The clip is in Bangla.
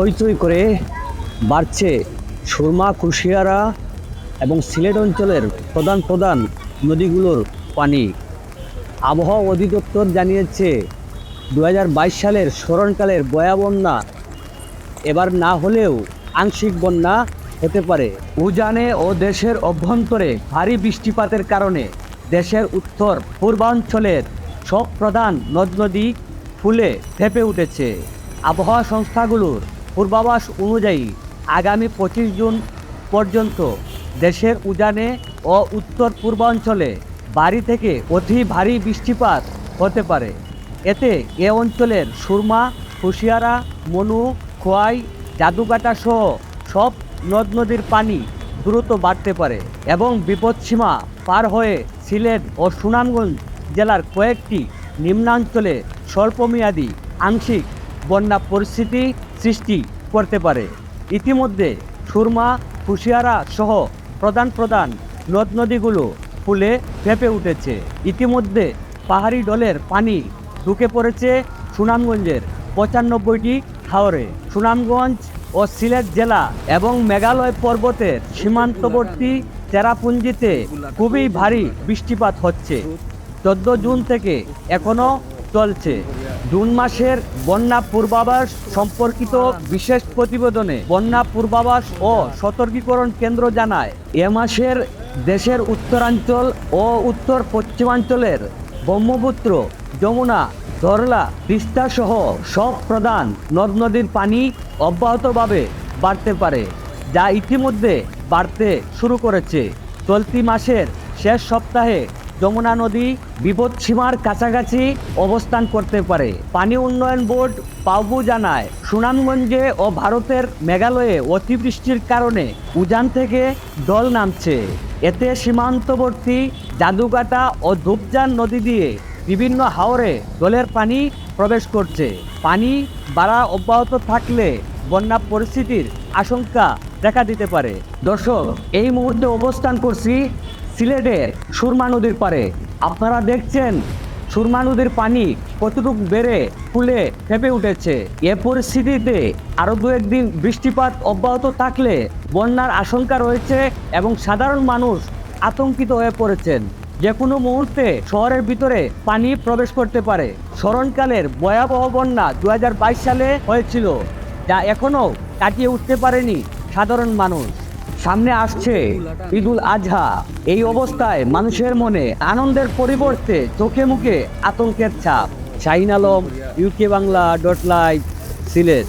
হইচই করে বাড়ছে সুরমা, কুশিয়ারা এবং সিলেট অঞ্চলের প্রধান প্রধান নদীগুলোর পানি। আবহাওয়া অধিদপ্তর জানিয়েছে 2022 সালের স্মরণকালের বন্যা এবার না হলেও আংশিক বন্যা হতে পারে। উজানে ও দেশের অভ্যন্তরে ভারী বৃষ্টিপাতের কারণে দেশের উত্তর পূর্বাঞ্চলের সব প্রধান নদ নদী ফুলে ফেঁপে উঠেছে। আবহাওয়া সংস্থাগুলোর পূর্বাভাস অনুযায়ী আগামী 25 জুন পর্যন্ত দেশের উজানে ও উত্তর পূর্বাঞ্চলে ভারী থেকে অতি ভারী বৃষ্টিপাত হতে পারে। এতে এ অঞ্চলের সুরমা, কুশিয়ারা, মনু, খোয়াই, জাদুকাটা সহ সব নদ নদীর পানি দ্রুত বাড়তে পারে এবং বিপদসীমা পার হয়ে সিলেট ও সুনামগঞ্জ জেলার কয়েকটি নিম্নাঞ্চলে স্বল্পমেয়াদী আংশিক বন্যা পরিস্থিতি সৃষ্টি করতে পারে। ইতিমধ্যে সুরমা, কুশিয়ারা সহ প্রধান প্রধান নদ নদীগুলো ফুলে ফেঁপে উঠেছে। ইতিমধ্যে পাহাড়ি ঢলের পানি ঢুকে পড়েছে সুনামগঞ্জের 95টি হাওরে। সুনামগঞ্জ ও সিলেট জেলা এবং মেঘালয় পর্বতের সীমান্তবর্তী চেরাপুঞ্জিতে খুবই ভারী বৃষ্টিপাত হচ্ছে। 14 জুন থেকে এখনও চলছে। জুন মাসের বন্যা পূর্বাভাস সম্পর্কিত বিশেষ প্রতিবেদনে বন্যা পূর্বাভাস ও সতর্কীকরণ কেন্দ্র জানায়, এ মাসের দেশের উত্তরাঞ্চল ও উত্তর পশ্চিমাঞ্চলের ব্রহ্মপুত্র, যমুনা, ধরলা, তিস্তা সহ সব প্রধান নদ নদীর পানি অব্যাহতভাবে বাড়তে পারে, যা ইতিমধ্যে বাড়তে শুরু করেছে। চলতি মাসের শেষ সপ্তাহে যমুনা নদী বিপদসীমার কাছাকাছি অবস্থান করতে পারে। পানি উন্নয়ন বোর্ড পাউবু জানায়, সুনামগঞ্জে ও ভারতের মেঘালয়ে অতিবৃষ্টির কারণে উজান থেকে ঢল নামছে। এতে সীমান্তবর্তী জাদুকাটা ও ধূপজান নদী দিয়ে বিভিন্ন হাওরে ঢলের পানি প্রবেশ করছে। পানি বাড়া অব্যাহত থাকলে বন্যা পরিস্থিতির আশঙ্কা দেখা দিতে পারে। দর্শক, এই মুহূর্তে অবস্থান করছি সিলেটের সুরমা নদীর পারে। আপনারা দেখছেন সুরমা নদীর পানি কতটুকু বেড়ে ফুলে ফেঁপে উঠেছে। এ পরিস্থিতিতে আরও 2-1 দিন বৃষ্টিপাত অব্যাহত থাকলে বন্যার আশঙ্কা রয়েছে এবং সাধারণ মানুষ আতঙ্কিত হয়ে পড়েছেন। যে কোনো মুহূর্তে শহরের ভিতরে পানি প্রবেশ করতে পারে। স্মরণকালের ভয়াবহ বন্যা 2022 সালে হয়েছিল, যা এখনও কাটিয়ে উঠতে পারেনি সাধারণ মানুষ। সামনে আসছে ঈদুল আজহা। এই অবস্থায় মানুষের মনে আনন্দের পরিবর্তে চোখে মুখে আতঙ্কের ছাপ। Shahin Alam, UK Bangla.live, Sylhet.